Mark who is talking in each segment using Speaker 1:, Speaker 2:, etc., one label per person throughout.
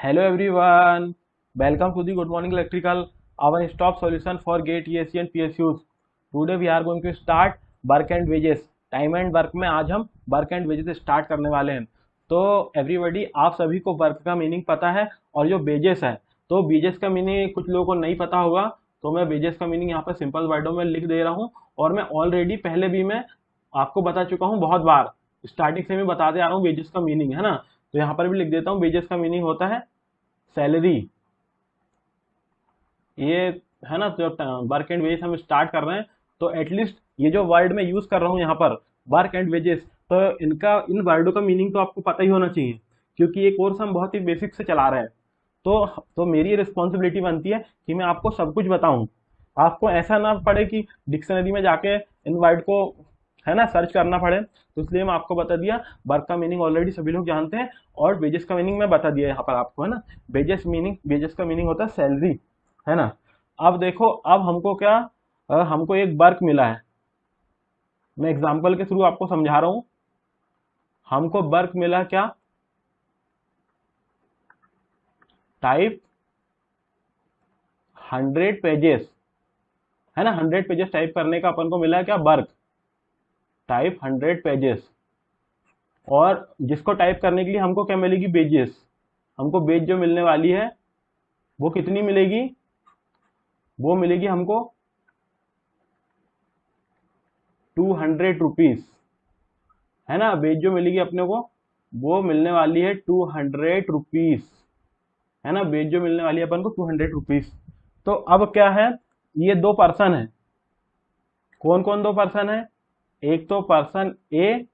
Speaker 1: Hello everyone, welcome to the Good Morning Electrical, our stop solution for GATE, ESE and PSUs. Today we are going to start work and wages. Time and work में आज हम work and wages start करने वाले हैं। तो everybody, आप सभी को वर्क का मीनिंग पता है और जो वेजेस है, तो वेजेस का मीनिंग कुछ लोगों को नहीं पता होगा, तो मैं वेजेस का मीनिंग यहाँ पर सिंपल वर्डों में लिख दे रहा हूँ। और मैं ऑलरेडी पहले भी मैं आपको बता चुका हूँ बहुत बार, स्टार्टिंग से मैं बताते आ रहा हूँ वेजेस का मीनिंग, है ना। तो यहाँ पर भी लिख देता हूँ, वेजेस का मीनिंग होता है सैलरी। ये है ना, जो वर्क एंड वेजेस हम स्टार्ट कर रहे हैं, तो एटलीस्ट ये जो वर्ड मैं यूज कर रहा हूँ यहाँ पर, वर्क एंड वेजेस, तो इन वर्डों का मीनिंग तो आपको पता ही होना चाहिए, क्योंकि ये कोर्स हम बहुत ही बेसिक से चला रहे हैं। तो मेरी रिस्पॉन्सिबिलिटी बनती है कि मैं आपको सब कुछ बताऊं। आपको ऐसा ना पड़े कि डिक्शनरी में जाके इन वर्ड को, है ना, सर्च करना पड़े। तो इसलिए मैं आपको बता दिया, वर्क का मीनिंग ऑलरेडी सभी लोग जानते हैं, और वेजेस का मीनिंग मैं बता दिया यहाँ पर आपको, है ना। वेजेस का मीनिंग होता है सैलरी, है ना। अब देखो, अब हमको क्या, हमको एक वर्क मिला है। मैं एग्जांपल के थ्रू आपको समझा रहा हूं। हमको वर्क मिला क्या, टाइप 100 पेजेस, है ना। 100 पेजेस टाइप करने का अपन को मिला है क्या, वर्क, टाइप 100 पेजेस। और जिसको टाइप करने के लिए हमको क्या मिलेगी, पेजेस। हमको बेज जो मिलने वाली है वो कितनी मिलेगी, वो मिलेगी हमको 200 रुपीज, है ना। बेज जो मिलेगी अपने को, वो मिलने वाली है 200 रुपीज, है ना। बेज जो मिलने वाली है अपन को 200 रुपीज। तो अब क्या है, ये दो पर्सन है। कौन कौन दो पर्सन है, एक तो पर्सन ए,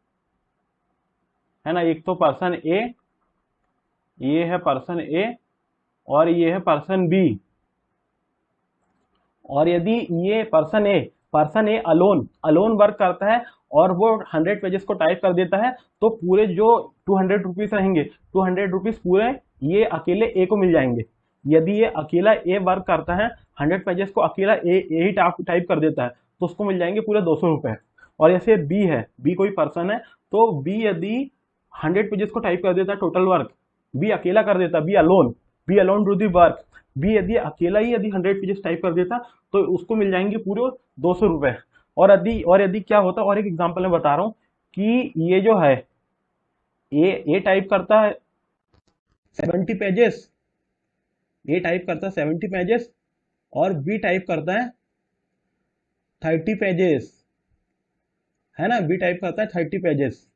Speaker 1: है ना, एक तो पर्सन ए, ये है पर्सन ए, और ये है पर्सन बी। और यदि ये person A alone alone work करता है और वो 100 पेजेस को टाइप कर देता है, तो पूरे जो 200 रुपीज रहेंगे, 200 रुपीज पूरे ये अकेले ए को मिल जाएंगे। यदि ये अकेला ए वर्क करता है, 100 पेजेस को अकेला ए ही टाइप कर देता है, तो उसको मिल जाएंगे पूरे 200 रुपए। और जैसे बी है, बी कोई पर्सन है, तो बी यदि 100 पेजेस को टाइप कर देता है, टोटल वर्क बी अकेला कर देता, B alone do the work, B यदि अकेला ही यदि 100 पेजेस टाइप कर देता, तो उसको मिल जाएंगे पूरे 200 रुपए। और यदि क्या होता, और एक एग्जांपल मैं बता रहा हूँ कि ये जो है, ए टाइप करता है 70 पेजेस, ए टाइप करता है 70 पेजेस, और बी टाइप करता है 30 पेजेस, है ना। बी टाइप करता है 30 पेजेस।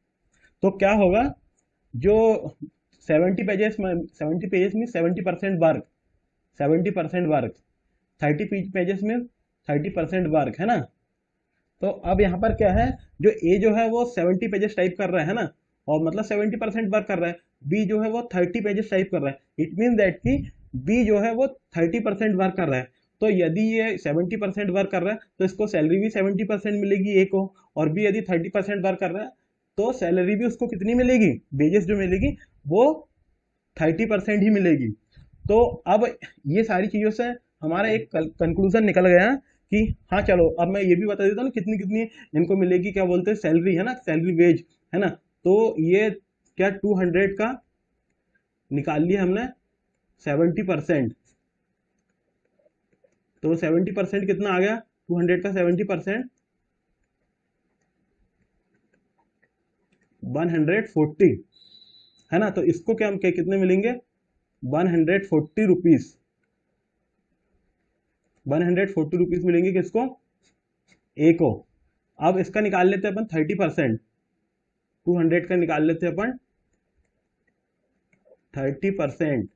Speaker 1: तो क्या होगा, जो 70 पेजेस में 70% वर्क, 70% वर्क, 30 पेजेस में 30% वर्क, है ना। तो अब यहाँ पर क्या है, जो ए जो है वो 70 पेजेस टाइप कर रहा है ना, और मतलब 70% वर्क कर रहा है। बी जो है वो 30 पेजेस टाइप कर रहा है। इट मीन दैट कि बी जो है वो 30% वर्क कर रहा है। तो यदि ये 70% वर्क कर रहा है, तो इसको सैलरी भी 70% मिलेगी ए को। और बी यदि 30% वर्क कर रहा है, तो सैलरी भी उसको कितनी मिलेगी, वेजेस जो मिलेगी वो 30% ही मिलेगी। तो अब ये सारी चीजों से हमारा एक कंक्लूजन निकल गया कि हाँ चलो, अब मैं ये भी बता देता हूँ कितनी कितनी इनको मिलेगी, क्या बोलते हैं, सैलरी, है ना, सैलरी वेज, है ना। तो ये क्या, 200 का निकाल लिया हमने 70%। तो 70% कितना आ गया, 200 का 70%, 140, है ना। तो इसको क्या हम कितने मिलेंगे, 140 रुपीज, 140 रुपीज मिलेंगे किसको, ए को। अब इसका निकाल लेते हैं अपन 30%, 200 का निकाल लेते हैं अपन 30%,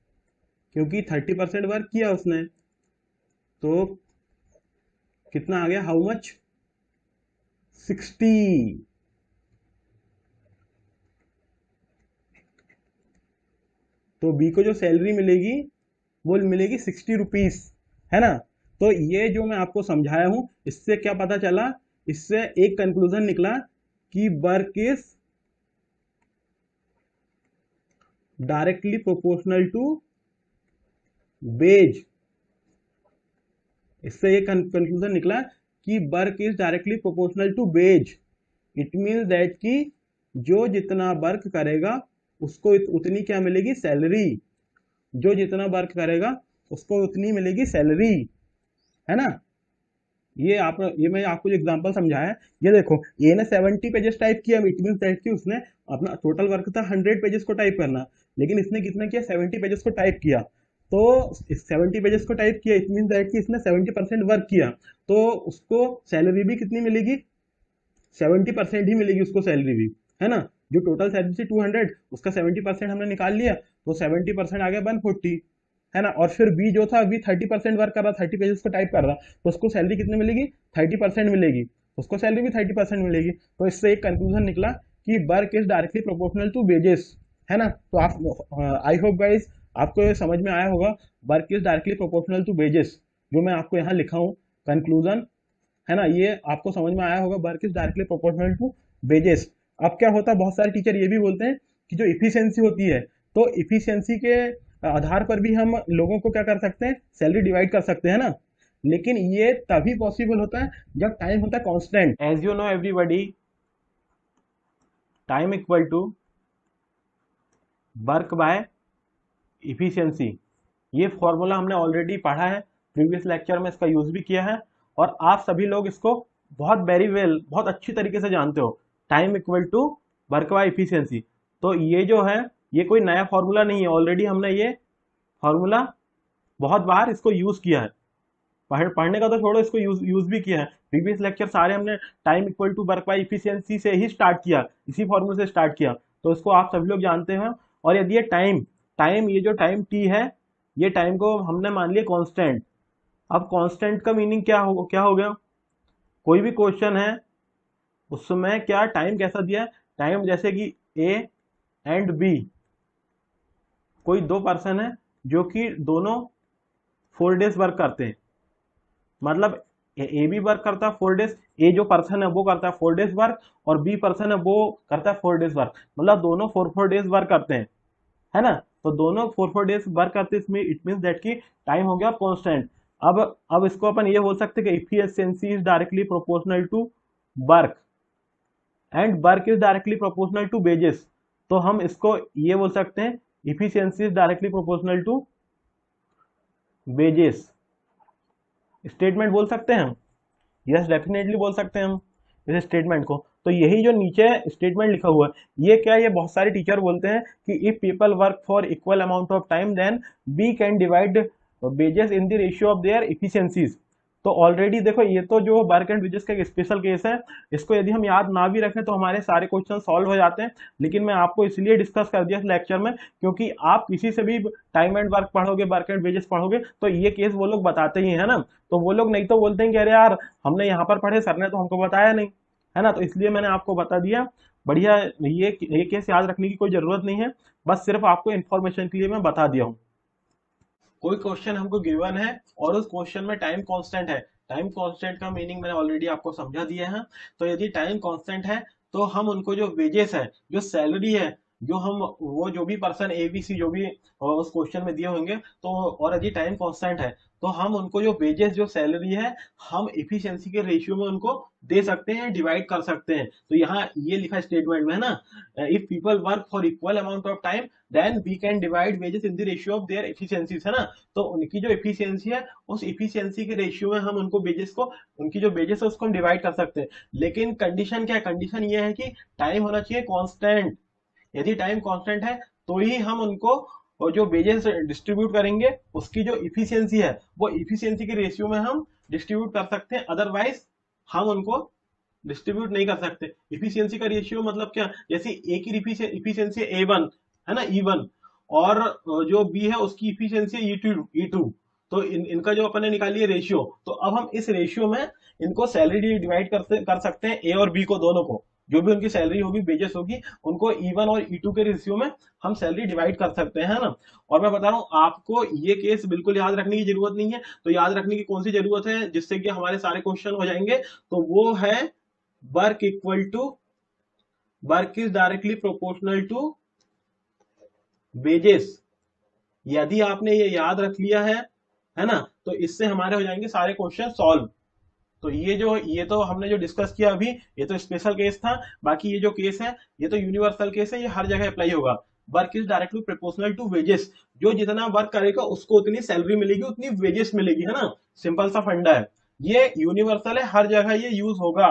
Speaker 1: क्योंकि 30% वर्क किया उसने। तो कितना आ गया, हाउ मच, 60। तो बी को जो सैलरी मिलेगी वो मिलेगी 60 रुपीज, है ना। तो ये जो मैं आपको समझाया हूं, इससे क्या पता चला, इससे एक कंक्लूजन निकला कि work is directly proportional to wage. इससे ये कंक्लूजन निकला कि work is directly proportional to wage. It means that कि जो जितना वर्क करेगा उसको उतनी क्या मिलेगी, सैलरी। जो जितना वर्क करेगा उसको उतनी मिलेगी सैलरी, है ना। ये मैं आपको जो एग्जांपल समझाया, ये देखो, ए ने 70 पेजेस टाइप किया, इट मींस दैट कि उसने अपना टोटल वर्क था 100 पेजेस को टाइप करना, लेकिन इसने कितना किया, 70 पेजेस को टाइप किया। तो 70 पेजेस को टाइप किया, इट मींस दैट कि इसने 70% वर्क किया, तो उसको सैलरी भी कितनी मिलेगी, 70% ही मिलेगी उसको सैलरी भी, है ना। जो टोटल सैलरी थी 200, उसका 70% हमने निकाल लिया, तो 70% आ गया 140, है ना। और फिर बी जो था, बी 30% वर्क कर रहा, 30 पेजेस को टाइप कर रहा, तो उसको सैलरी कितनी मिलेगी, 30% मिलेगी, उसको सैलरी भी 30% मिलेगी। तो इससे एक कंक्लूजन निकला कि work is directly proportional to wages, है ना। तो आप, आई होप गाइस आपको ये समझ में आया होगा, work is directly proportional to wages, जो मैं आपको यहाँ लिखा हूँ कंक्लूजन, है ना। ये आपको समझ में आया होगा, work is directly proportional to wages. अब क्या होता है, बहुत सारे टीचर ये भी बोलते हैं कि जो इफिशियंसी होती है, तो इफिशियंसी के आधार पर भी हम लोगों को क्या कर सकते हैं, सैलरी डिवाइड कर सकते हैं ना। लेकिन ये तभी पॉसिबल होता है जब टाइम होता है constant. As you know everybody, time equal to work by efficiency. ये फॉर्मूला हमने ऑलरेडी पढ़ा है, प्रीवियस लेक्चर में इसका यूज भी किया है, और आप सभी लोग इसको बहुत वेरी वेल, बहुत अच्छी तरीके से जानते हो, time equal to work by efficiency. तो ये जो है, ये कोई नया फॉर्मूला नहीं है, ऑलरेडी हमने ये फॉर्मूला बहुत बार इसको यूज किया है। पढ़ने का तो छोड़ो, इसको यूज भी किया है। प्रीवियस लेक्चर सारे हमने time equal to work by efficiency से ही स्टार्ट किया, इसी फॉर्मूले से स्टार्ट किया, तो इसको आप सभी लोग जानते हैं। और यदि ये टाइम टाइम ये जो टाइम टी है, ये टाइम को हमने मान लिया कांस्टेंट। अब कांस्टेंट का मीनिंग क्या हो गया, कोई भी क्वेश्चन है उसमें क्या टाइम कैसा दिया है, टाइम जैसे कि ए एंड बी, कोई दो पर्सन है जो कि दोनों 4 डेज वर्क करते हैं, मतलब ए भी वर्क करता है 4 डेज, ए जो पर्सन है वो करता है 4 डेज वर्क, और बी पर्सन है वो करता है 4 डेज वर्क, मतलब दोनों 4 डेज वर्क करते हैं, है ना। तो दोनों 4 डेज वर्क करते हैं, इसमें इट मींस दैट की टाइम हो गया कांस्टेंट। अब इसको अपन ये बोल सकते हैं कि efficiency is directly proportional to work and work is directly proportional to wages. तो हम इसको ये बोल सकते हैं, efficiency is directly proportional to wages, statement बोल सकते हैं हम, यस डेफिनेटली बोल सकते हैं हम इस स्टेटमेंट को। तो यही जो नीचे स्टेटमेंट लिखा हुआ है, ये क्या, ये बहुत सारे टीचर बोलते हैं कि if people work for equal amount of time then we can divide wages in the ratio of their efficiencies. तो ऑलरेडी देखो, ये तो जो वर्क एंड वेजेस का एक स्पेशल केस है, इसको यदि हम याद ना भी रखें तो हमारे सारे क्वेश्चन सॉल्व हो जाते हैं। लेकिन मैं आपको इसलिए डिस्कस कर दिया इस लेक्चर में, क्योंकि आप किसी से भी टाइम एंड वर्क पढ़ोगे, वर्क एंड वेजेस पढ़ोगे, तो ये केस वो लोग बताते ही है ना। तो वो लोग नहीं तो बोलते हैं कि अरे यार हमने यहाँ पर पढ़े, सर ने तो हमको बताया नहीं, है ना। तो इसलिए मैंने आपको बता दिया, बढ़िया। ये केस याद रखने की कोई जरूरत नहीं है, बस सिर्फ आपको इन्फॉर्मेशन के लिए मैं बता दिया हूँ। कोई क्वेश्चन हमको गिवन है और उस क्वेश्चन में टाइम कांस्टेंट है, टाइम कांस्टेंट का मीनिंग मैंने ऑलरेडी आपको समझा दिया है। तो यदि टाइम कांस्टेंट है, तो हम उनको जो वेजेस है, जो सैलरी है, जो हम वो जो भी पर्सन ए बी सी जो भी उस क्वेश्चन में दिए होंगे, तो और यदि टाइम कांस्टेंट है, तो हम उनको जो वेजेस, जो सैलरी है, हम इफिशियंसी के रेशियो में उनको दे सकते हैं, डिवाइड कर सकते हैं। तो यहाँ ये लिखा स्टेटमेंट में है ना, if people work for equal amount of time then we can divide wages in the ratio of their efficiencies, है ना। तो उनकी जो एफिशिएंसी है, उस एफिशिएंसी के रेशियो में हम उनको वेजेस को, उनकी जो वेजेस है उसको हम डिवाइड कर सकते हैं। लेकिन कंडीशन क्या है, कंडीशन ये है कि टाइम होना चाहिए कांस्टेंट। यदि टाइम कांस्टेंट है तो ही हम उनको, और जो वेजेस डिस्ट्रीब्यूट करेंगे उसकी जो इफिशियंसी है, वो इफिशियंसी के रेशियो में हम डिस्ट्रीब्यूट कर सकते हैं, अदरवाइज हम उनको डिस्ट्रीब्यूट नहीं कर सकते। इफिशियंसी का रेशियो मतलब क्या, जैसे ए की इफिशियंसी A1 है ना, E1, और जो बी है उसकी इफिशियंसी E2। तो इनका जो अपन ने निकाली है रेशियो, तो अब हम इस रेशियो में इनको सैलरी डिवाइड कर सकते हैं, ए और बी को, दोनों को, जो भी उनकी सैलरी होगी, वेजेस होगी, उनको E1 और E2 के रेशियो में हम सैलरी डिवाइड कर सकते हैं, है ना। और मैं बता रहा हूँ आपको, ये केस बिल्कुल याद रखने की जरूरत नहीं है। तो याद रखने की कौन सी जरूरत है जिससे कि हमारे सारे क्वेश्चन हो जाएंगे, तो वो है work equal to, work is directly proportional to wages. यदि आपने ये याद रख लिया है ना, तो इससे हमारे हो जाएंगे सारे क्वेश्चन सॉल्व। तो ये तो हमने जो डिस्कस किया अभी, ये तो स्पेशल केस था। बाकी ये जो केस है, ये तो यूनिवर्सल केस है, ये हर जगह अप्लाई होगा। Work is directly proportional to wages, जो जितना वर्क करेगा उसको उतनी सैलरी मिलेगी, उतनी वेजेस मिलेगी, है ना। सिंपल सा फंडा है, ये यूनिवर्सल है, हर जगह ये यूज होगा।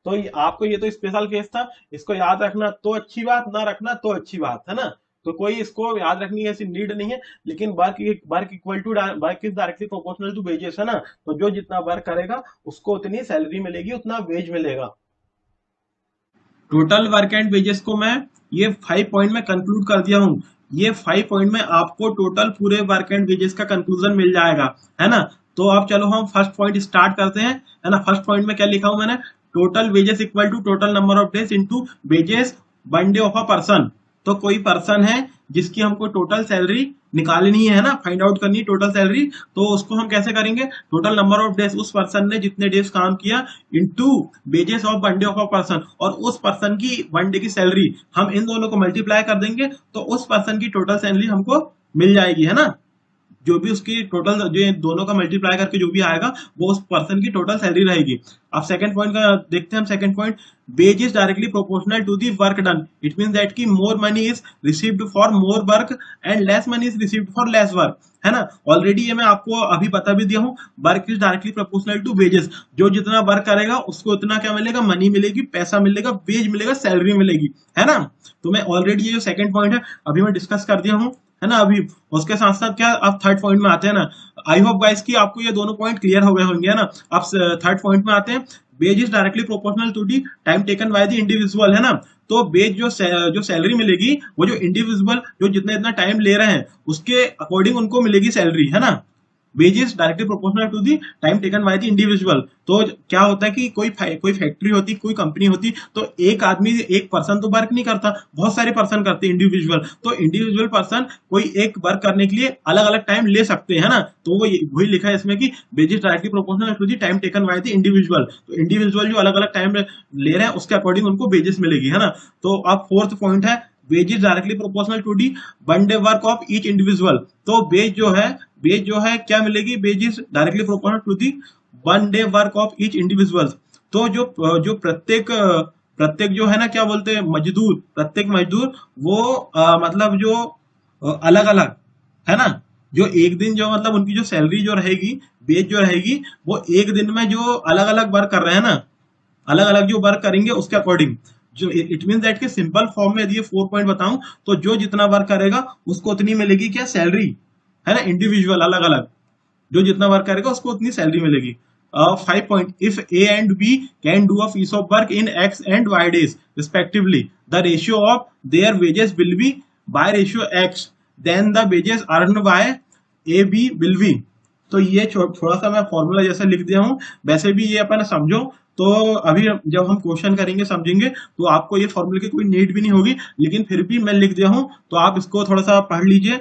Speaker 1: तो आपको ये तो स्पेशल केस था, इसको याद रखना तो अच्छी बात, ना रखना तो अच्छी बात, है ना। तो कोई इसको याद रखने की ऐसी नीड नहीं है। लेकिन work equal to work is directly proportional to wages, है ना। तो जो जितना वर्क करेगा उसको उतनी सैलरी मिलेगी, उतना वेज मिलेगा। टोटल वर्क एंड वेजेस को मैं ये 5 पॉइंट में कंक्लूड कर दिया हूं। ये 5 पॉइंट में आपको टोटल पूरे वर्क एंड वेजेस का कंक्लूजन मिल जाएगा, है ना। तो अब चलो हम फर्स्ट पॉइंट स्टार्ट करते हैं, है ना। फर्स्ट पॉइंट में क्या लिखा हूं मैंने, total wages equal to total number of days into wages one day of a person. तो कोई पर्सन है जिसकी हमको टोटल सैलरी निकालनी है ना, फाइंड आउट करनी है टोटल सैलरी। तो उसको हम कैसे करेंगे, टोटल नंबर ऑफ डेज, उस पर्सन ने जितने डेज काम किया, into wages of one day of a person, और उस पर्सन की वन डे की सैलरी, हम इन दोनों को मल्टीप्लाई कर देंगे तो उस पर्सन की टोटल सैलरी हमको मिल जाएगी, है ना। जो भी उसकी टोटल, जो ये दोनों का मल्टीप्लाई करके जो भी आएगा वो उस पर्सन की टोटल सैलरी रहेगी। अब सेकंड पॉइंट का देखते हैं हम। Second point, wage is directly proportional to the work done. It mean that की more money is received for more work and less money is received for less work, है ना। Already ये मैं आपको अभी बता भी दिया हूँ, work is directly proportional to wages. जो जितना वर्क करेगा उसको उतना क्या मिलेगा, मनी मिलेगी, पैसा मिलेगा, वेज मिलेगा, सैलरी मिलेगी, है ना। तो मैं ऑलरेडी ये जो सेकंड पॉइंट है अभी मैं डिस्कस कर दिया हूँ, है ना। अभी उसके साथ साथ क्या, अब थर्ड पॉइंट में आते हैं ना। आई होप गाइस कि आपको ये दोनों पॉइंट क्लियर हो गए होंगे, है ना। अब थर्ड पॉइंट में आते हैं, wage is directly proportional to the time taken by the individual, है ना। तो वेज जो सैलरी मिलेगी वो जो इंडिविजुअल जो जितना इतना टाइम ले रहे हैं उसके अकॉर्डिंग उनको मिलेगी सैलरी, है ना। Wages directly proportional to the time taken by the individual. तो क्या होता है कि कोई फैक्ट्री होती, कोई कंपनी होती, तो एक आदमी, एक पर्सन तो वर्क नहीं करता, बहुत सारे पर्सन करते हैं इंडिविजुअल। तो इंडिविजुअल पर्सन कोई एक वर्क करने के लिए अलग अलग टाइम ले सकते हैं ना। तो वो वही लिखा है इसमें कि wages directly proportional to the time taken by the individual. तो इंडिविजुअल जो अलग अलग टाइम ले रहे हैं उसके अकॉर्डिंग उनको वेजेस मिलेगी, है ना। तो अब फोर्थ पॉइंट है, wages directly proportional to the one day work of each individual. तो वेज जो है क्या मिलेगी, wage is directly proportional to the one day work of each individual. तो जो प्रत्येक जो है ना, क्या बोलते हैं, मजदूर, प्रत्येक मजदूर वो मतलब जो अलग अलग, है ना, जो एक दिन जो मतलब उनकी जो सैलरी जो रहेगी, वेज जो रहेगी, वो एक दिन में जो अलग अलग वर्क कर रहे हैं ना, अलग अलग जो वर्क करेंगे उसके अकॉर्डिंग, जो इट मीन दैट के सिंपल फॉर्म में यदि ये 4 पॉइंट बताऊं तो जो जितना वर्क करेगा उसको उतनी मिलेगी क्या, सैलरी, है ना। इंडिविजुअल अलग अलग जो जितना वर्क करेगा उसको उतनी सैलरी मिलेगी। 5 point, if A and B can do a piece of work in X and Y days respectively, the ratio of their wages will be by ratio X, then the wages earn by A B will be. तो ये थोड़ा सा मैं formula जैसा लिख दिया हूँ, वैसे भी ये अपन समझो। तो अभी जब हम क्वेश्चन करेंगे समझेंगे तो आपको ये फॉर्मूले की कोई नीड भी नहीं होगी, लेकिन फिर भी मैं लिख दिया हूँ तो आप इसको थोड़ा सा पढ़ लीजिए।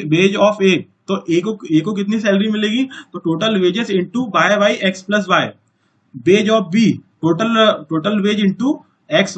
Speaker 1: वेज ऑफ ए, तो ए को कितनी सैलरी मिलेगी, तो total wages into Y by X plus Y. Wage of B, total wage into X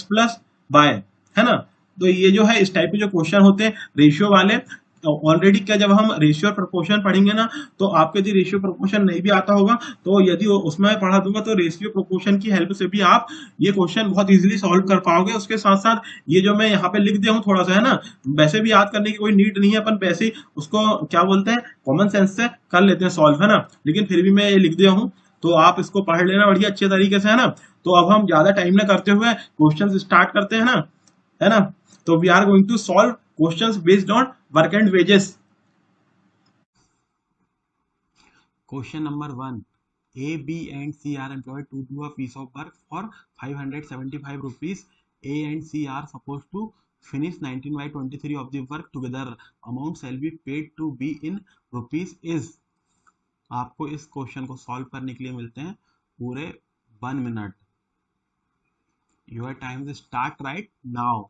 Speaker 1: plus Y, है ना। तो ये जो है इस टाइप के जो क्वेश्चन होते हैं रेशियो वाले, ऑलरेडी क्या जब हम रेशियो प्रोपोर्शन पढ़ेंगे ना, तो आपके यदि रेशियो प्रोपोर्शन नहीं भी आता होगा तो यदि उसमें पढ़ा दूंगा तो रेशियो प्रोपोर्शन की हेल्प से भी आप ये क्वेश्चन बहुत इजीली सॉल्व कर पाओगे। उसके साथ साथ ये जो मैं यहाँ पे लिख दिया हूँ थोड़ा सा, है ना, वैसे भी याद करने की कोई नीड नहीं है, अपन वैसे ही उसको क्या बोलते हैं, कॉमन सेंस से कर लेते हैं सॉल्व, है ना। लेकिन फिर भी मैं ये लिख दिया हूँ तो आप इसको पढ़ लेना बढ़िया अच्छे तरीके से, है ना। तो अब हम ज्यादा टाइम ना करते हुए क्वेश्चन स्टार्ट करते हैं ना, है ना। तो we are going to solve questions based on work and wages. Question number 1, A, B and C are employed to do a piece of work for 575 rupees. A and C are supposed to finish 19/23 of the work together. Amount shall be paid to B in rupees is। आपको इस question को solve करने के लिए मिलते हैं पूरे 1 minute. Your time start right now.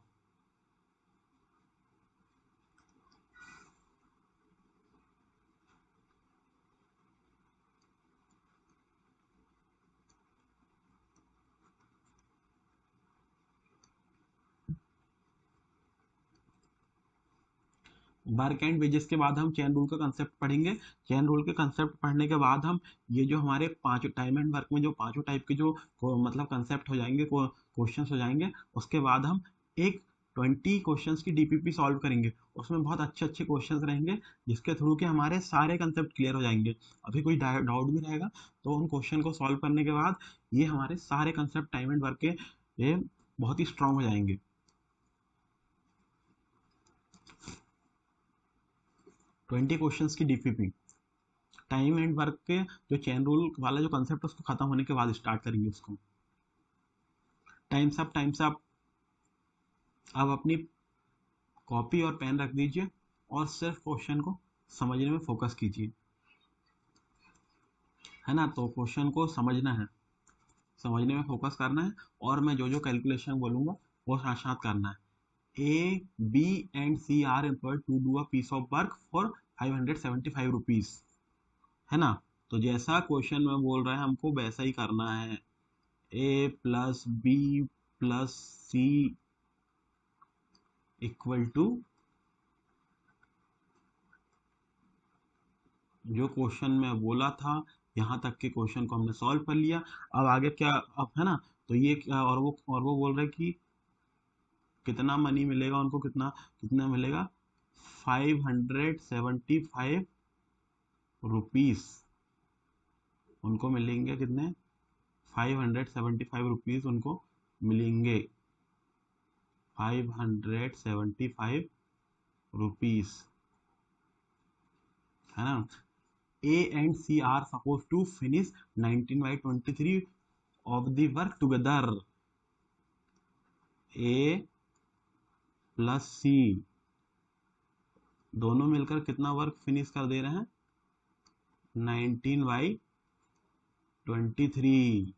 Speaker 1: Work and wages के बाद हम चेन रूल का कंसेप्ट पढ़ेंगे। चेन रूल के कंसेप्ट पढ़ने के बाद हम ये जो हमारे पांचों टाइम एंड वर्क में जो पांचों टाइप के जो मतलब कंसेप्ट हो जाएंगे, क्वेश्चंस हो जाएंगे, उसके बाद हम एक 20 क्वेश्चंस की डीपीपी सॉल्व करेंगे। उसमें बहुत अच्छे अच्छे क्वेश्चंस रहेंगे जिसके थ्रू के हमारे सारे कंसेप्ट क्लियर हो जाएंगे। अभी कोई डाउट भी रहेगा तो उन क्वेश्चन को सॉल्व करने के बाद ये हमारे सारे कंसेप्ट टाइम एंड वर्क के ये बहुत ही स्ट्रांग हो जाएंगे। 20 क्वेश्चंस की डीपीपी टाइम एंड वर्क के जो चेन रूल वाला जो कंसेप्ट उसको खत्म होने के बाद स्टार्ट करेंगे उसको। Times up times up. अब अपनी कॉपी और पेन रख दीजिए और सिर्फ क्वेश्चन को समझने में फोकस कीजिए, है ना। तो क्वेश्चन को समझना है, समझने में फोकस करना है और मैं जो जो कैलकुलेशन बोलूंगा वो साथ साथ करना है। A B and C are employed to do a piece of work for 575 rupees, है ना। तो जैसा क्वेश्चन में बोल रहा है हमको वैसा ही करना है। A plus B plus C equal to जो क्वेश्चन में बोला था, यहाँ तक के क्वेश्चन को हमने सॉल्व कर लिया। अब आगे क्या, अब है ना, तो ये क्या, और वो बोल रहे कि कितना मनी मिलेगा उनको, कितना कितना मिलेगा 575 रुपीस उनको मिलेंगे। कितने 575 रुपीस उनको मिलेंगे, 575 रुपीस, है ना। A and C are supposed to finish 19/23 of the work together. A plus C दोनों मिलकर कितना वर्क फिनिश कर दे रहे हैं 19/23।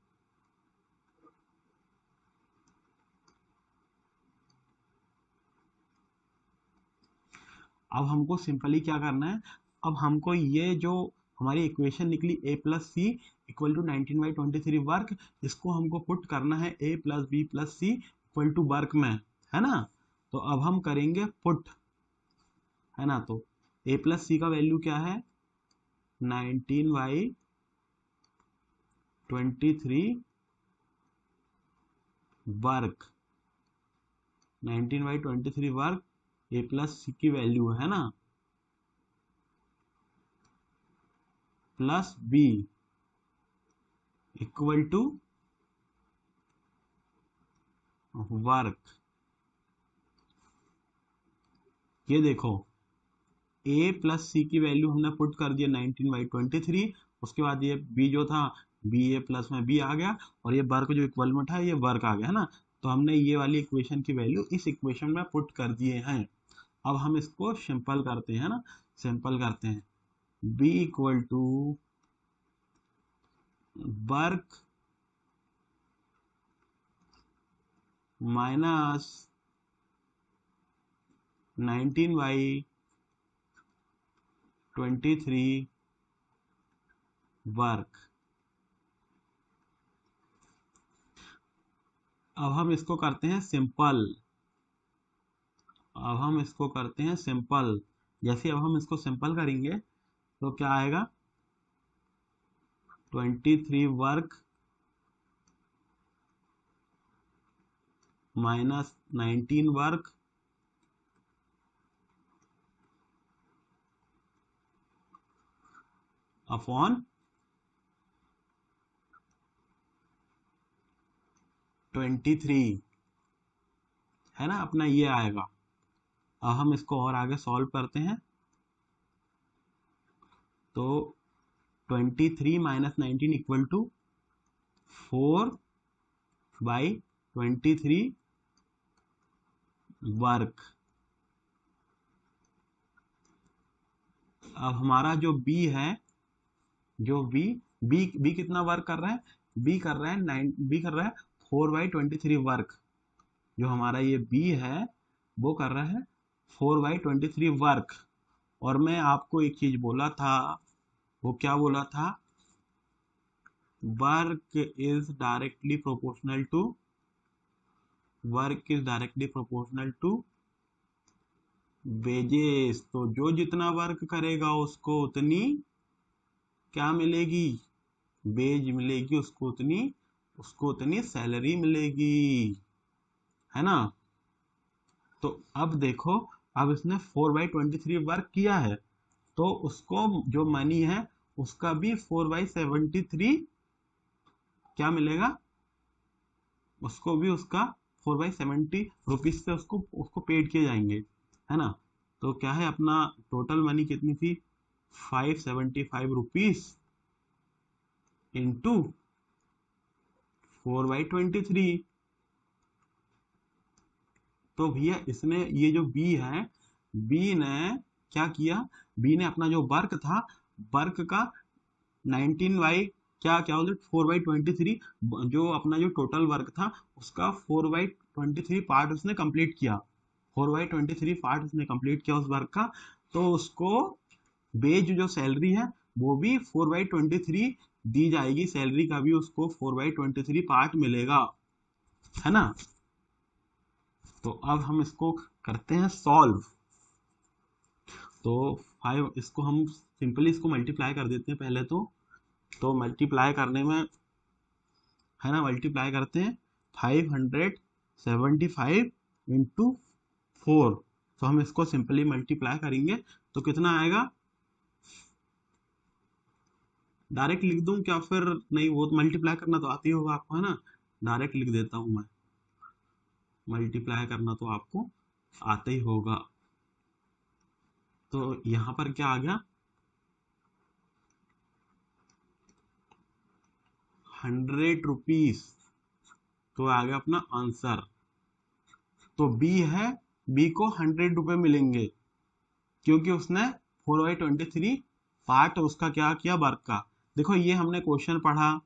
Speaker 1: अब हमको सिंपली क्या करना है, अब हमको ये जो हमारी इक्वेशन निकली a plus C equal to 19/23 work, इसको हमको पुट करना है a plus B plus C equal to work में, है ना। तो अब हम करेंगे पुट, है ना। तो a प्लस सी का वैल्यू क्या है 19/23 work, 19/23 work a plus C की वैल्यू है ना, plus B equal to work. ये देखो a प्लस सी की वैल्यू हमने पुट कर दिया 19/23, उसके बाद ये b जो था बी ए प्लस में b आ गया और ये वर्क जो इक्वल में था ये वर्क आ गया, है ना। तो हमने ये वाली इक्वेशन की वैल्यू इस इक्वेशन में पुट कर दिए हैं। अब हम इसको सिंपल करते हैं ना, सिंपल करते हैं। b equal to work minus 19/23 work. अब हम इसको करते हैं सिंपल, अब हम इसको करते हैं सिंपल। जैसे अब हम इसको सिंपल करेंगे तो क्या आएगा 23 वर्क माइनस 19 वर्क अपॉन 23, है ना, अपना ये आएगा। अब हम इसको और आगे सॉल्व करते हैं तो 23 माइनस 19 इक्वल टू 4/23 वर्क। अब हमारा जो b है, जो b कितना वर्क कर रहा है, b कर रहा है 4/23 वर्क। जो हमारा ये b है वो कर रहा है 4/23 वर्क। और मैं आपको एक चीज बोला था, वो क्या बोला था, work is directly proportional to, work is directly proportional to wages. तो जो जितना वर्क करेगा उसको उतनी क्या मिलेगी, वेज मिलेगी, उसको उतनी सैलरी मिलेगी, है ना। तो अब देखो, अब इसने 4/23 वर्क किया है, तो उसको जो मनी है उसका भी 4/73 क्या मिलेगा, उसको भी उसका 4/70 रुपीज से उसको उसको पेड किए जाएंगे, है ना। तो क्या है, अपना टोटल मनी कितनी थी, 575 रुपीज इंटू 4/23। तो भैया इसने ये जो बी है, बी ने क्या किया, बी ने अपना जो वर्क था, वर्क का 19 बाई क्या क्या बोलते 4/23, जो अपना जो टोटल वर्क था उसका 4/23 पार्ट उसने कंप्लीट किया, 4/23 पार्ट उसने कंप्लीट किया उस वर्क का। तो उसको बेज जो सैलरी है वो भी 4/23 दी जाएगी, सैलरी का भी उसको 4/23 पार्ट मिलेगा, है ना। तो अब हम इसको करते हैं सॉल्व। तो 5, इसको हम सिंपली इसको मल्टीप्लाई कर देते हैं पहले तो मल्टीप्लाई करने में, है ना, मल्टीप्लाई करते हैं 575 इंटू 4। तो हम इसको सिंपली मल्टीप्लाई करेंगे तो कितना आएगा, डायरेक्ट लिख दूं क्या फिर, नहीं वो तो मल्टीप्लाई करना तो आती होगा आपको, है ना, डायरेक्ट लिख देता हूं मैं, मल्टीप्लाई करना तो आपको आता ही होगा। तो यहां पर क्या आ गया, 100 रुपीज, तो आ गया अपना आंसर। तो बी है, बी को 100 रुपए मिलेंगे क्योंकि उसने 4/23 पार्ट उसका क्या किया, वर्क का। देखो ये हमने क्वेश्चन पढ़ा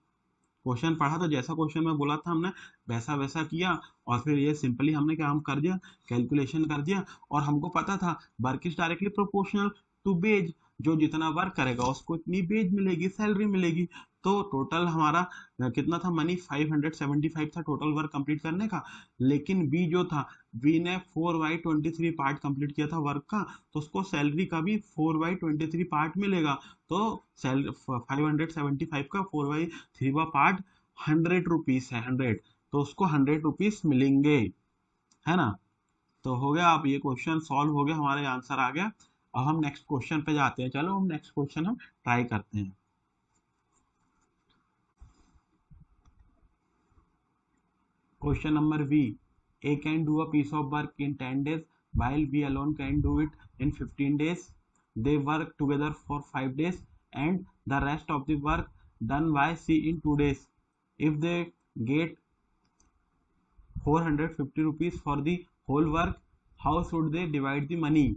Speaker 1: तो जैसा क्वेश्चन में बोला था हमने वैसा वैसा किया, और फिर ये सिंपली हमने क्या हम कर दिया, कैलकुलेशन कर दिया। और हमको पता था work is directly proportional to wages, जो जितना वर्क करेगा उसको इतनी बेज मिलेगी, सैलरी मिलेगी। तो टोटल हमारा कितना था, मनी 575 था टोटल वर्क कंप्लीट करने का। लेकिन बी जो था, बी ने 4/23 पार्ट कंप्लीट किया था वर्क का, तो उसको सैलरी का भी 4/23 पार्ट मिलेगा। तो 575 का 4/3 पार्ट 100 रुपीज है, 100, तो उसको 100 रुपीज मिलेंगे, है ना। तो हो गया, आप ये क्वेश्चन सॉल्व हो गया, हमारे आंसर आ गया। अब हम नेक्स्ट क्वेश्चन पे जाते हैं, चलो हम नेक्स्ट क्वेश्चन हम ट्राई करते हैं। Question number B, A can do a piece of work in 10 days while B alone can do it in 15 days. They work together for 5 days and the rest of the work done by C in 2 days. If they get 450 rupees for the whole work, how should they divide the money?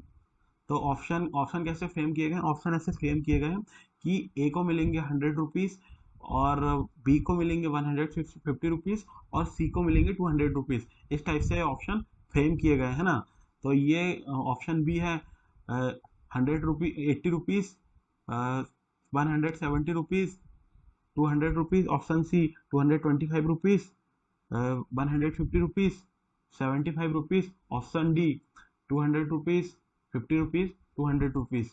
Speaker 1: तो option option कैसे frame किए गए, option ऐसे frame किए गए हैं कि ए को मिलेंगे 100 रुपीज, और बी को मिलेंगे 150 रुपीज, और सी को मिलेंगे 200 रुपीज। इस टाइप से ऑप्शन फ्रेम किए गए हैं ना। तो ये ऑप्शन बी है 100 rupees, 80 rupees, 170 rupees, 200 rupees. Option C 225 rupees, 150 rupees, 75 rupees. Option D 200 rupees, 50 rupees, 200 rupees.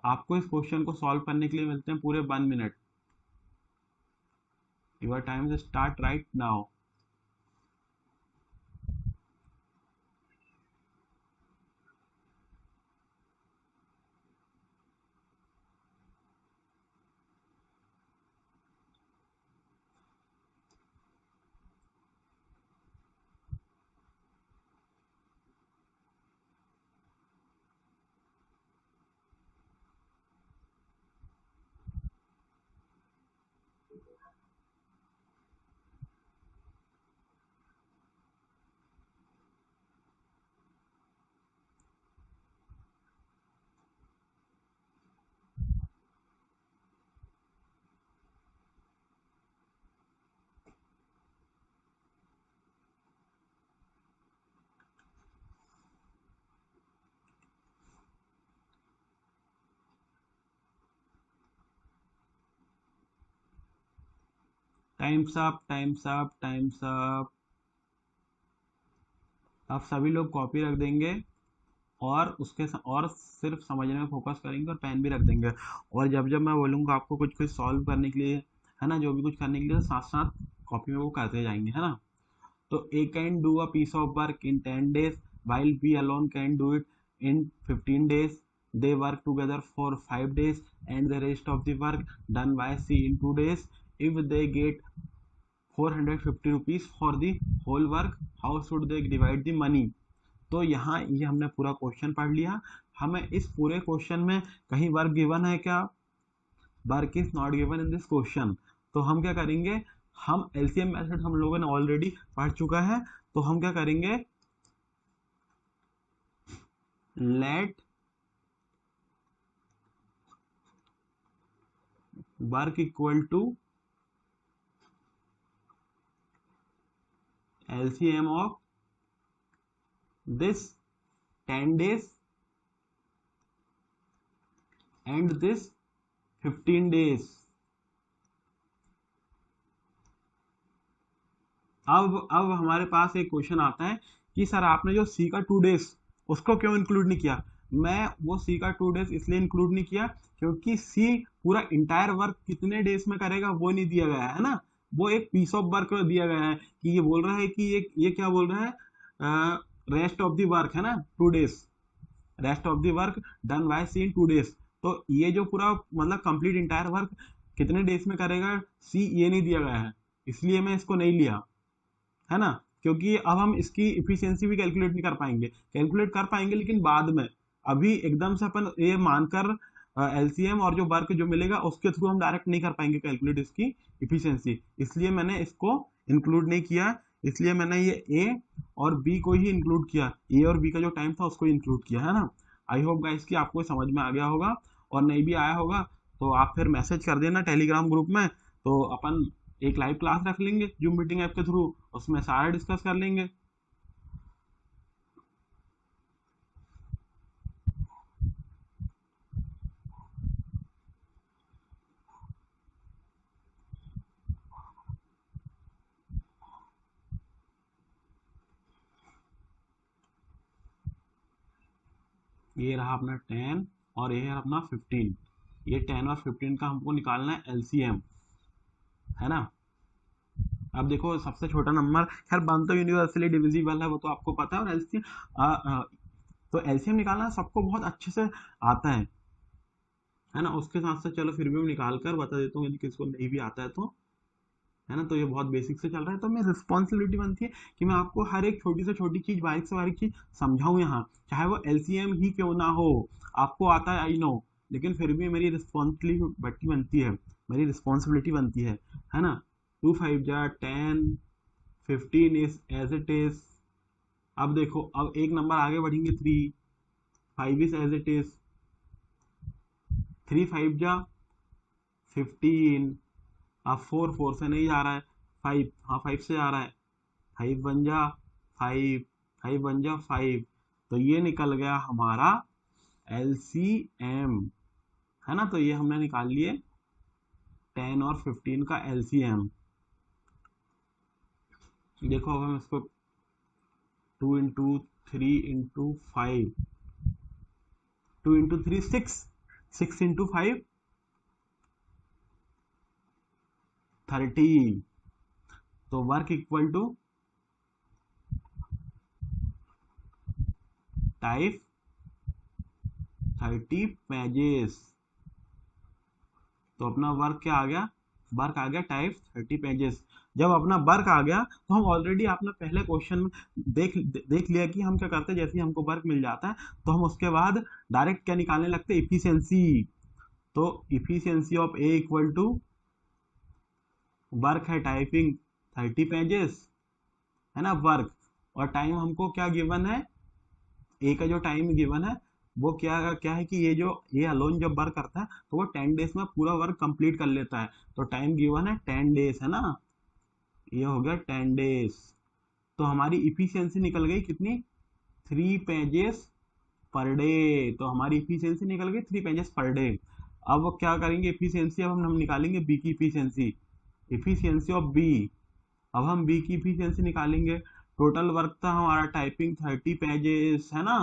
Speaker 1: आपको इस क्वेश्चन को सॉल्व करने के लिए मिलते हैं पूरे 1 minute. Your time start right now. Times up, times up, times up. आप सभी लोग कॉपी रख देंगे और और सिर्फ समझने में फोकस करेंगे, और पेन भी रख देंगे। और जब जब मैं बोलूँगा आपको कुछ कुछ सॉल्व करने के लिए, है ना, जो भी कुछ करने के लिए, तो साथ साथ कॉपी में वो करते जाएंगे, है ना। तो A can do a piece of work in 10 days while B alone can do it in 15 days. They work together for 5 days and the rest of the work done by C in 2 days. If they get 450 rupees for the whole work, how should they divide the money? तो यहाँ ये हमने पूरा question पढ़ लिया। हमें इस पूरे क्वेश्चन में कहीं वर्क गिवन है क्या? Work is not given in this question. तो हम क्या करेंगे, हम एलसीएम मेथड हम लोगों ने ऑलरेडी पढ़ चुका है, तो हम क्या करेंगे, let work equal to LCM of this 10 days and this 15 days। अब हमारे पास एक क्वेश्चन आता है कि सर आपने जो सी का 2 डेज उसको क्यों इंक्लूड नहीं किया? मैं वो सी का 2 डेज इसलिए इंक्लूड नहीं किया क्योंकि सी पूरा इंटायर वर्क कितने डेज में करेगा वो नहीं दिया गया है ना, वो एक पीस ऑफ वर्क दिया गया है कि ये बोल रहा है कि ये क्या बोल रहा है, रेस्ट ऑफ द वर्क है ना 2 days, rest of the work done by C in 2 days. तो ये जो पूरा मतलब कंप्लीट इंटायर वर्क कितने डेज में करेगा सी, ये नहीं दिया गया है, इसलिए मैं इसको नहीं लिया है ना, क्योंकि अब हम इसकी इफिशियंसी भी कैलकुलेट नहीं कर पाएंगे, कैलकुलेट कर पाएंगे लेकिन बाद में, अभी एकदम से अपन ये मानकर एलसीएम और जो वर्क जो मिलेगा उसके थ्रू हम डायरेक्ट नहीं कर पाएंगे कैलकुलेट इसकी इफिशियंसी, इसलिए मैंने इसको इंक्लूड नहीं किया, इसलिए मैंने ये ए और बी को ही इंक्लूड किया, ए और बी का जो टाइम था उसको इंक्लूड किया है ना। आई होप गाइस कि आपको समझ में आ गया होगा, और नहीं भी आया होगा तो आप फिर मैसेज कर देना टेलीग्राम ग्रुप में, तो अपन एक लाइव क्लास रख लेंगे जूम मीटिंग ऐप के थ्रू, उसमें सारा डिस्कस कर लेंगे। ये रहा अपना 10 और ये है अपना 15, ये 10 और 15 का हमको निकालना है एलसीएम है ना। अब देखो सबसे छोटा नंबर, खैर बन तो यूनिवर्सली डिविजिबल है वो तो आपको पता है, और एलसीएम तो एलसीएम निकालना सबको बहुत अच्छे से आता है ना, उसके साथ से चलो फिर भी मैं निकाल कर बता देता हूँ यदि किसको नहीं भी आता है तो, है ना। तो ये बहुत बेसिक से चल रहा है, तो मेरी रिस्पॉन्सिबिलिटी बनती है कि मैं आपको हर एक छोटी से छोटी चीज, बारीक से बारीक चीज समझाऊं यहाँ, चाहे वो एलसीएम ही क्यों ना हो, आपको आता है आई नो, लेकिन फिर भी मेरी रिस्पॉन्सिबिलिटी बनती है, मेरी रिस्पॉन्सिबिलिटी बनती है ना। 2 5 जा 10, 15 इज एज इट इज। अब देखो अब एक नंबर आगे बढ़ेंगे, 3 5 इज एज इट इज, 3 5 जा 15, अब 4 4 से नहीं जा रहा है, 5 हाँ 5 से जा रहा है, 5 बन जा 5, 5 बन जा 5, तो ये निकल गया हमारा एलसीएम है ना। तो ये हमने निकाल लिए 10 और 15 का एलसीएम। देखो अब हम इसको 2 इंटू 3 इंटू 5, 2 इंटू 3 6, 6 इंटू 5 30, तो work equal to type 30 pages. तो अपना वर्क क्या आ गया, वर्क आ गया टाइप 30 पेजेस। जब अपना वर्क आ गया तो हम ऑलरेडी आपने पहले क्वेश्चन में देख लिया कि हम क्या करते हैं, जैसे ही हमको वर्क मिल जाता है तो हम उसके बाद डायरेक्ट क्या निकालने लगते हैं, इफिशियंसी। तो efficiency of A equal to work है टाइपिंग 30 पेजेस है ना वर्क, और टाइम हमको क्या गिवन है, ए का जो टाइम गिवन है वो क्या है कि ये अलोन जब वर्क करता है तो वो 10 डेज में पूरा वर्क कंप्लीट कर लेता है, तो टाइम गिवन है 10 डेज है ना, ये हो गया 10 डेज। तो हमारी इफिशियंसी निकल गई कितनी, 3 पेजेस पर डे, तो हमारी इफिशियंसी निकल गई 3 पेजेस पर डे। अब क्या करेंगे इफिशियंसी, अब हम निकालेंगे बी की इफिशियंसी, इफिशियंसी ऑफ बी। अब हम बी की इफिशियंसी निकालेंगे, टोटल वर्क था हमारा टाइपिंग 30 पेजेस है ना,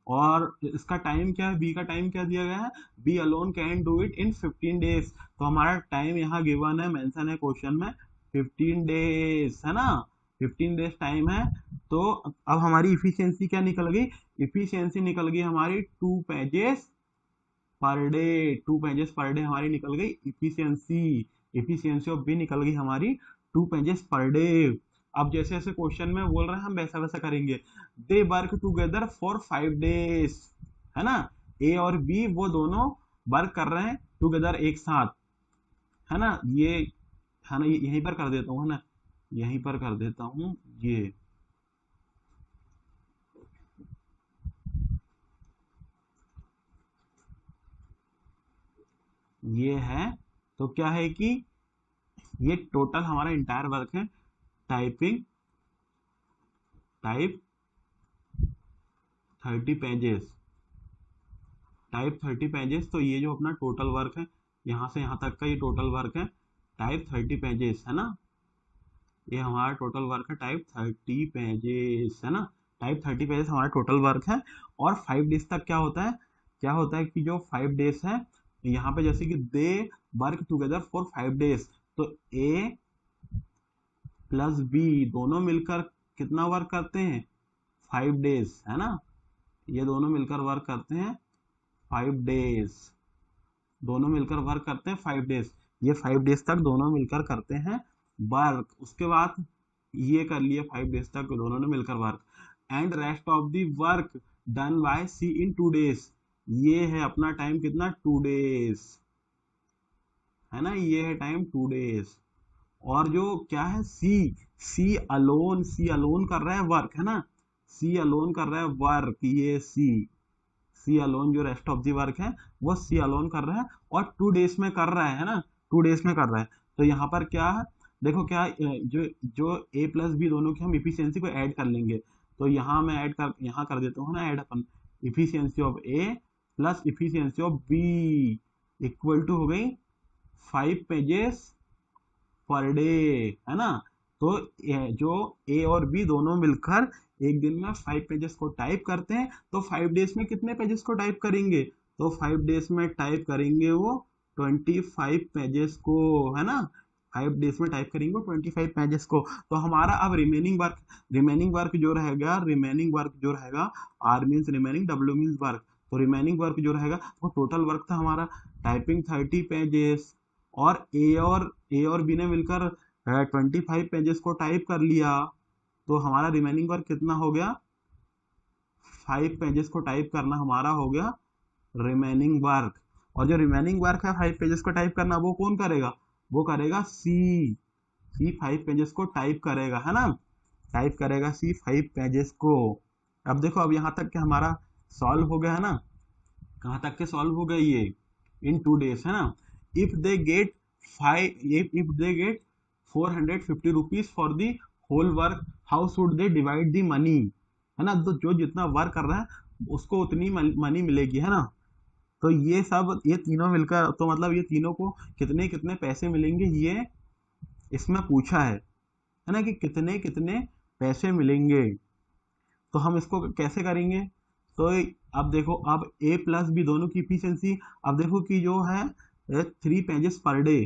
Speaker 1: और इसका टाइम क्या है, बी का टाइम क्या दिया गया है, B alone can do it in 15 days, तो हमारा टाइम यहाँ गिवन है, मेंशन है क्वेश्चन में 15 डेज है ना। 15 डेज टाइम है, तो अब हमारी इफिशियंसी क्या निकल गई? इफिशियंसी निकल गई हमारी 2 pages per day. 2 pages per day हमारी निकल गई इफिशियंसी। इफिशियंसी ऑफ बी निकल गई हमारी 2 पेजेस पर डे। अब जैसे जैसे क्वेश्चन में बोल रहे हैं हम वैसा वैसा करेंगे। They work together for 5 days, है ना। ए और बी वो दोनों वर्क कर रहे हैं टुगेदर एक साथ, है ना। ये है ना, यहीं पर कर देता हूँ, है ना, यहीं पर कर देता हूँ ये है। तो क्या है कि ये टोटल हमारा इंटायर वर्क है। Typing type 30 pages, type 30 pages. तो ये जो अपना टोटल वर्क है, यहाँ से यहाँ तक का ये टोटल वर्क है टाइप 30 पेजेस, है ना। ये हमारा टोटल वर्क है टाइप 30 पेजेस, है ना। टाइप 30 पेजेस हमारा टोटल वर्क है। और 5 डेज तक क्या होता है? क्या होता है कि जो 5 डेज है, यहाँ पे जैसे कि they work together for 5 days, तो ए प्लस बी दोनों मिलकर कितना वर्क करते हैं? 5 डेज, है ना। ये दोनों मिलकर वर्क करते हैं 5 डेज। दोनों मिलकर वर्क करते हैं 5 डेज। ये 5 डेज तक दोनों मिलकर करते हैं वर्क। उसके बाद ये कर लिए 5 डेज तक दोनों ने मिलकर work. And rest of the work done by C in 2 days. ये है अपना टाइम कितना? 2 डेज, है ना। ये है टाइम 2 डेज। और जो क्या है, सी सी अलोन कर रहा है वर्क, है ना। सी अलोन कर रहा है वर्क, ये सी अलोन जो रेस्ट ऑफ दी वर्क है वो सी अलोन कर रहा है, और 2 डेज में कर रहा है ना। 2 डेज में कर रहा है। तो यहाँ पर क्या है, देखो क्या जो जो ए प्लस बी दोनों की हम इफिशियंसी को ऐड कर लेंगे। तो यहाँ मैं ऐड कर यहाँ कर देता हूँ ना, ऐड अपन efficiency of A plus efficiency of B equal to हो गई 5 पेजेस पर डे, है ना। तो जो ए और बी दोनों मिलकर एक दिन में 5 पेजेस को टाइप करते हैं, तो 5 डेज में कितने पेजेस को टाइप करेंगे? तो 5 डेज में टाइप करेंगे वो 25 पेजेस को, है ना। 5 डेज में टाइप करेंगे 25 पेजेस को। तो हमारा अब रिमेनिंग वर्क जो रहेगा, R means remaining, W means work. तो रिमेनिंग वर्क जो रहेगा वो टोटल वर्क था हमारा टाइपिंग 30 पेजेस, और ए और बी ने मिलकर 25 पेजेस को टाइप कर लिया। तो हमारा रिमेनिंग वर्क कितना हो गया? 5 पेजेस को टाइप करना हमारा हो गया रिमेनिंग वर्क। और जो रिमेनिंग वर्क है 5 पेजेस को टाइप करना, वो कौन करेगा? वो करेगा सी 5 पेजेस को टाइप करेगा, है ना। टाइप करेगा सी 5 पेजेस को। अब देखो, अब यहाँ तक के हमारा सॉल्व हो गया, है ना। कहाँ तक के सॉल्व हो गए ये? इन 2 डेज, है ना। If they get if they get 450 rupees for the whole work, how should they divide the money, है ना। तो जो जितना वर्क कर रहा है उसको उतनी मनी मिलेगी, है ना। तो ये तीनों मिलकर, तो मतलब ये तीनों को कितने कितने पैसे मिलेंगे, ये इसमें पूछा है ना, कि कितने कितने पैसे मिलेंगे। तो हम इसको कैसे करेंगे? तो अब देखो, अब ए प्लस बी दोनों की इफिशियंसी, अब देखो कि जो है 3 पेजेस पर डे।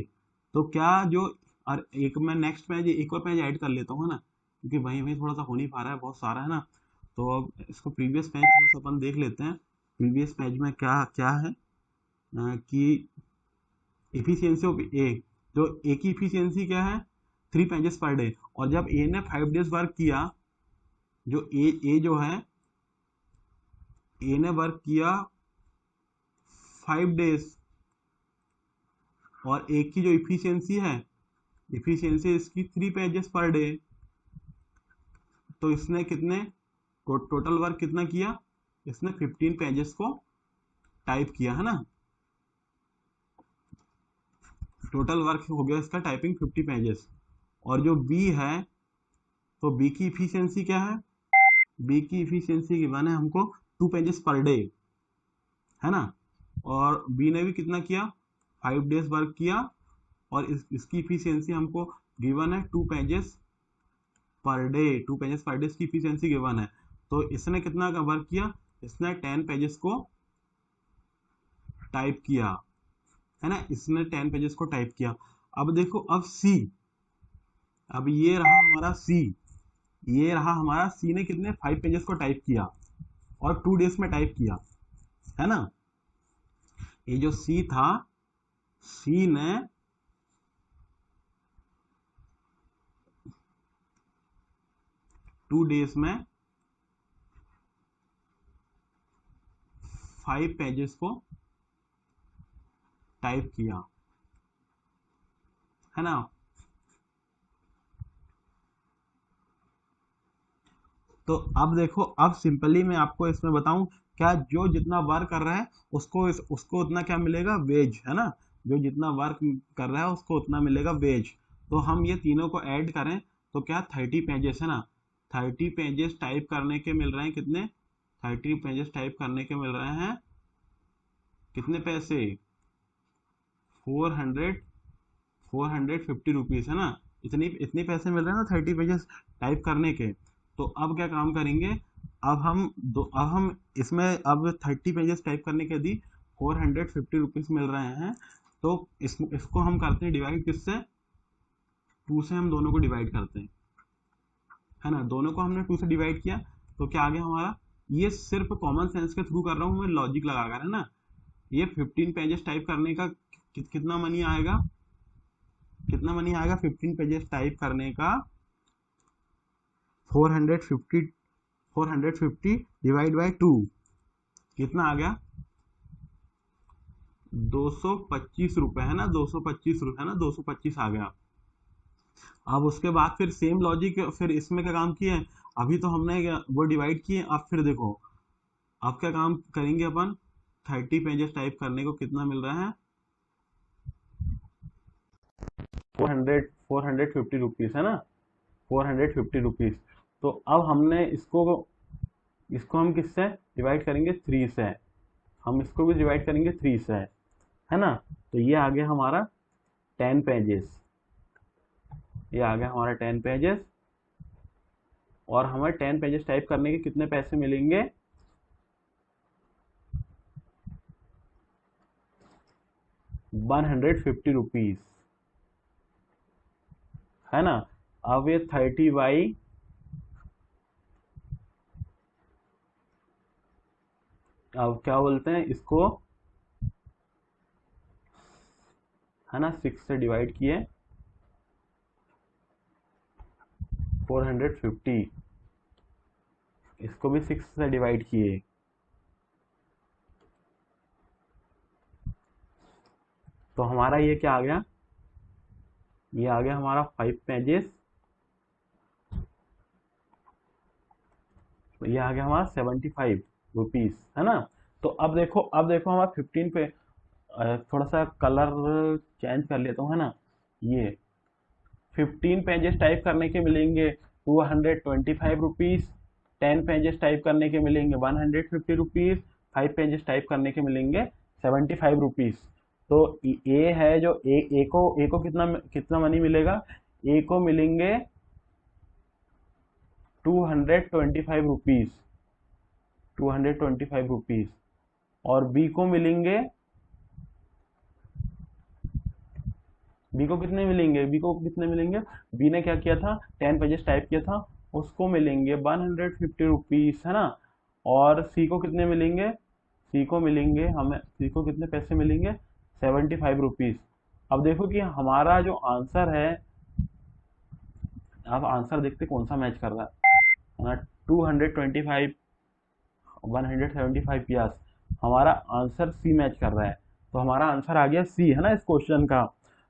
Speaker 1: तो क्या जो, और एक मैं नेक्स्ट पेज एक और पेज ऐड कर लेता हूँ, है ना, क्योंकि वहीं वहीं थोड़ा सा हो नहीं पा रहा है, बहुत सारा, है ना। तो अब इसको प्रीवियस पेज थोड़ा सा अपन देख लेते हैं। प्रीवियस पेज में क्या क्या है, कि इफिशियंसी ऑफ ए, जो ए की इफिशियंसी क्या है? 3 पेजेस पर डे। और जब ए ने 5 डेज वर्क किया, जो ए जो है, ए ने वर्क किया 5 डेज, और ए की जो इफिशियंसी है, इफिशियंसी इसकी 3 पेजेस पर डे। तो इसने कितने टोटल वर्क कितना किया? इसने 15 पेजेस को टाइप किया, है ना। टोटल वर्क हो गया इसका टाइपिंग 50 पेजेस। और जो बी है, तो बी की इफिशियंसी क्या है? बी की इफिशियंसी गिवन है हमको 2 पेजेस पर डे, है ना। और बी ने भी कितना किया? 5 डेज वर्क किया, और इसकी इफिशियंसी हमको गिवन है 2 pages per day. 2 pages per day इसकी इफिशियंसी गिवन है। तो इसने कितना का वर्क किया? इसने 10 पेजेस को टाइप किया, है ना। इसने 10 पेजेस को टाइप किया। अब देखो, अब सी, अब ये रहा हमारा सी। ये रहा हमारा, सी ने कितने 5 पेजेस को टाइप किया और 2 डेज में टाइप किया, है ना। ये जो सी था, सी ने 2 डेज में 5 पेजेस को टाइप किया, है ना। तो अब देखो, अब सिंपली मैं आपको इसमें बताऊं, क्या जो जितना वर्क कर रहा है उसको उतना क्या मिलेगा, वेज, है ना। जो जितना वर्क कर रहा है उसको उतना मिलेगा वेज। तो हम ये तीनों को ऐड करें तो क्या 30 पेजेस, है ना। 30 पेजेस टाइप करने के मिल रहे हैं कितने, 30 पेजेस टाइप करने के मिल रहे हैं कितने पैसे, 400 450 रुपीज़, है ना। इतनी इतनी पैसे मिल रहे हैं ना 30 पेजेस टाइप करने के। तो अब क्या काम करेंगे, अब हम इसमें अब 30 पेजेस टाइप करने के यदि 450 रुपीज़ मिल रहे हैं, तो इसको हम करते हैं डिवाइड किससे, 2 से हम दोनों को डिवाइड करते हैं, है ना। दोनों को हमने 2 से डिवाइड किया तो क्या आ गया हमारा, ये सिर्फ कॉमन सेंस के थ्रू कर रहा हूँ मैं, लॉजिक लगाकर, है ना। ये 15 पेजेस टाइप करने का कितना मनी आएगा, कितना मनी आएगा 15 पेजेस टाइप करने का, 450 450 डिवाइड बाई 2 कितना आ गया, 225 रुपए, है ना। 225 रुपए, है ना, 225 आ गया। अब उसके बाद फिर सेम लॉजिक फिर इसमें क्या काम किए, अभी तो हमने वो डिवाइड किए, अब फिर देखो अब क्या काम करेंगे अपन, 30 पेजेस टाइप करने को कितना मिल रहा है, 450 रुपीज़, है ना, 450 रुपीज़। तो अब हमने इसको इसको हम किससे डिवाइड करेंगे, 3 से। हम इसको भी डिवाइड करेंगे 3 से, है ना। तो ये आ गया हमारा 10 पेजेस, ये आ गया हमारा 10 पेजेस। और हमें 10 पेजेस टाइप करने के कितने पैसे मिलेंगे, 150 रुपीज़, है ना। अब ये 30 बाई, अब क्या बोलते हैं इसको, है ना, 6 से डिवाइड किए, 450, इसको भी 6 से डिवाइड किए, तो हमारा ये क्या आ गया, ये आ गया हमारा 5 पेजेस, तो ये आ गया हमारा 75 रुपीज़, है ना। तो अब देखो हमारा 15 पे थोड़ा सा कलर चेंज कर लेता हूँ, है ना। ये 15 पेजेस टाइप करने के मिलेंगे 225 रुपीज़, 10 पेजेस टाइप करने के मिलेंगे 150 रुपीज़, 5 पेजेस टाइप करने के मिलेंगे 75 रुपीज़। तो ए है जो ए को कितना कितना मनी मिलेगा, ए को मिलेंगे 225 रुपीज़, 225 रुपीज़। और बी को मिलेंगे, बी को कितने मिलेंगे, बी को कितने मिलेंगे, बी ने क्या किया था, 10 पेजेस टाइप किया था, उसको मिलेंगे 150 रुपीज़, है ना। और सी को कितने मिलेंगे, सी को मिलेंगे हमें, सी को कितने पैसे मिलेंगे, 75 रुपीज़। अब देखो कि हमारा जो आंसर है, अब आंसर देखते कौन सा मैच कर रहा है, 225, 175, यस, हमारा आंसर सी मैच कर रहा है। तो हमारा आंसर आ गया सी, है ना, इस क्वेश्चन का।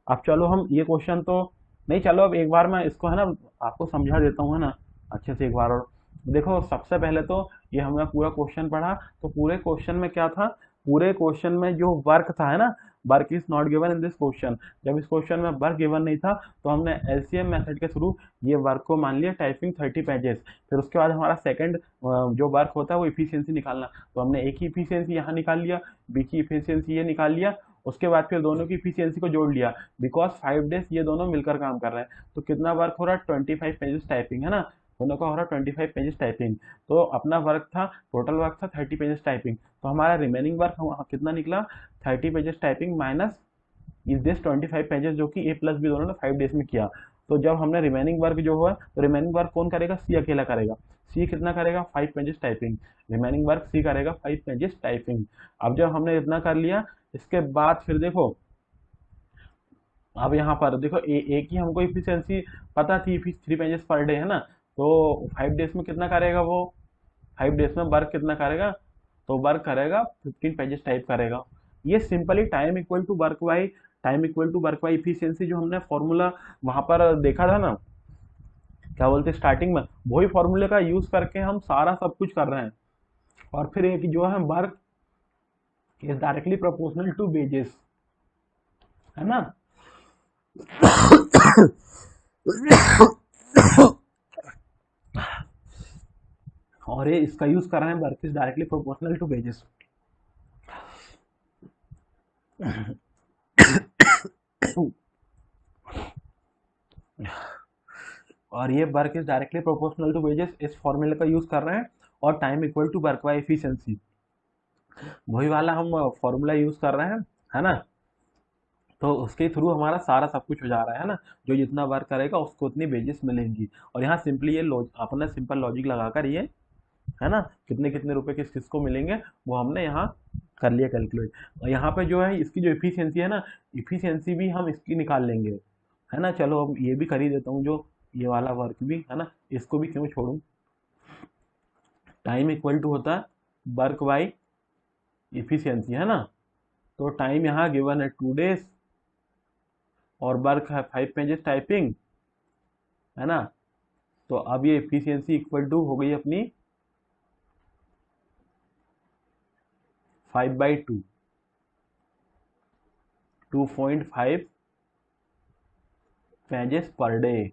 Speaker 1: अब चलो हम ये क्वेश्चन तो नहीं, चलो अब एक बार मैं इसको, है ना, आपको समझा देता हूँ, है ना, अच्छे से एक बार और। देखो सबसे पहले तो ये हमने पूरा क्वेश्चन पढ़ा, तो पूरे क्वेश्चन में क्या था, पूरे क्वेश्चन में जो वर्क था, है ना, work is not given in this question. जब इस क्वेश्चन में वर्क गिवन नहीं था तो हमने एलसीएम मेथड के थ्रू ये वर्क को मान लिया टाइपिंग 30 पेजेस। फिर उसके बाद हमारा सेकंड जो वर्क होता है वो इफिशियंसी निकालना, तो हमने एक ही इफिशियंसी यहाँ निकाल लिया, बी की इफिशियंसी ये निकाल लिया। उसके बाद फिर दोनों की इफिशियंसी को जोड़ लिया, बिकॉज 5 डेज ये दोनों मिलकर काम कर रहे हैं। तो कितना वर्क हो रहा है, 25 पेजेस टाइपिंग, है ना, दोनों का हो रहा है 25 पेजेस टाइपिंग। तो अपना वर्क था, टोटल वर्क था 30 पेजेस टाइपिंग। तो हमारा रिमेनिंग वर्क कितना निकला, 30 पेजेस टाइपिंग माइनस इस दिस 25 पेजेस, जो कि ए प्लस बी दोनों ने 5 डेज में किया। तो जब हमने रिमेनिंग वर्क जो हुआ तो रिमेनिंग वर्क कौन करेगा, सी अकेला करेगा। सी कितना करेगा, 5 पेजेस टाइपिंग। रिमेनिंग वर्क सी करेगा 5 पेजेस टाइपिंग। अब जब हमने इतना कर लिया, इसके बाद फिर देखो, अब यहाँ पर देखो एक ही हमको इफिशियंसी पता थी, 3 पेजेस पर डे है ना, तो 5 डेज में कितना करेगा वो, 5 डेज में वर्क कितना करेगा, तो वर्क करेगा 15 पेजेस टाइप करेगा। ये simply time equal to work by efficiency जो हमने फॉर्मूला वहां पर देखा था ना, क्या बोलते स्टार्टिंग में, वही फॉर्मूले का यूज करके हम सारा सब कुछ कर रहे हैं। और फिर एक जो है work is directly proportional to wages, है ना। और ये इसका यूज कर रहे हैं, work is directly proportional to wages. और ये work is directly proportional to wages इस फॉर्मूले का यूज कर रहे हैं। और time equal to work by efficiency, वही वाला हम फॉर्मूला यूज कर रहे हैं, है ना। तो उसके थ्रू हमारा सारा सब कुछ हो जा रहा है ना, जो जितना वर्क करेगा उसको उतनी वेजेस मिलेंगी। और यहाँ सिंपली ये अपना सिंपल लॉजिक लगाकर ये, है ना, कितने कितने रुपए किस किस को मिलेंगे वो हमने यहाँ कर लिया कैलकुलेट। और यहाँ पे जो है इसकी जो इफिशियंसी है ना, इफिशियंसी भी हम इसकी निकाल लेंगे, है ना। चलो अब ये भी कर ही देता हूँ, जो ये वाला वर्क भी है ना, इसको भी क्यों छोड़ूं। टाइम इक्वल टू होता है वर्क बाई इफिशियंसी, है ना। तो टाइम यहाँ गिवन है 2 डेज और वर्क है 5 पेजेस टाइपिंग, है ना। तो अब ये इफिशियंसी इक्वल टू हो गई अपनी 5/2, 2.5 पेजेस पर डे,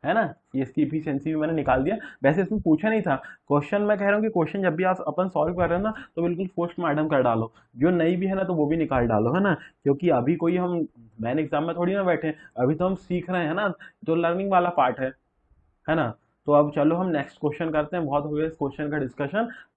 Speaker 1: है ना। ये इसकी इफिशियंसी भी मैंने निकाल दिया। वैसे इसमें पूछा नहीं था क्वेश्चन, मैं कह रहा हूँ कि क्वेश्चन जब भी आप अपन सॉल्व कर रहे हो ना, तो बिल्कुल पोस्टमार्टम कर डालो, जो नई भी है ना तो वो भी निकाल डालो, है ना। क्योंकि अभी कोई हम मैन एग्जाम में थोड़ी ना बैठे हैं, अभी तो हम सीख रहे हैं ना, जो लर्निंग वाला पार्ट है ना। तो अब चलो हम नेक्स्ट क्वेश्चन करते हैं, बहुत हो गया इस क्वेश्चन का डिस्कशन।